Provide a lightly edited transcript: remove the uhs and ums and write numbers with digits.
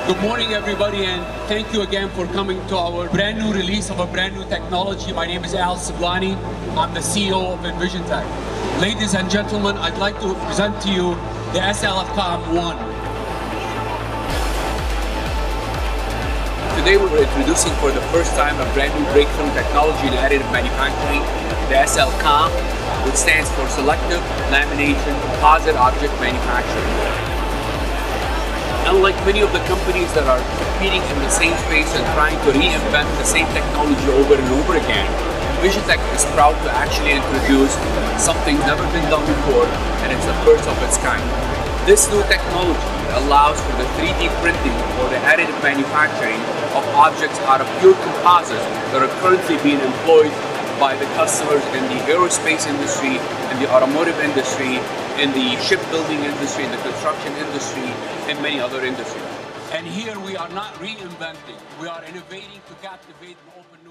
Good morning, everybody, and thank you again for coming to our brand new release of a brand new technology. My name is Al Siblani. I'm the CEO of envisionTEC. Ladies and gentlemen, I'd like to present to you the Slcom 1. Today we're introducing for the first time a brand new breakthrough technology in additive manufacturing, the Slcom, which stands for Selective, Lamination, Composite Object Manufacturing. Unlike many of the companies that are competing in the same space and trying to reinvent the same technology over and over again, envisionTEC is proud to actually introduce something never been done before, and it's the first of its kind. This new technology allows for the 3D printing or the additive manufacturing of objects out of pure composites that are currently being employed by the customers in the aerospace industry, in the automotive industry, in the shipbuilding industry, in the construction industry, and many other industries. And here we are not reinventing, we are innovating to captivate and open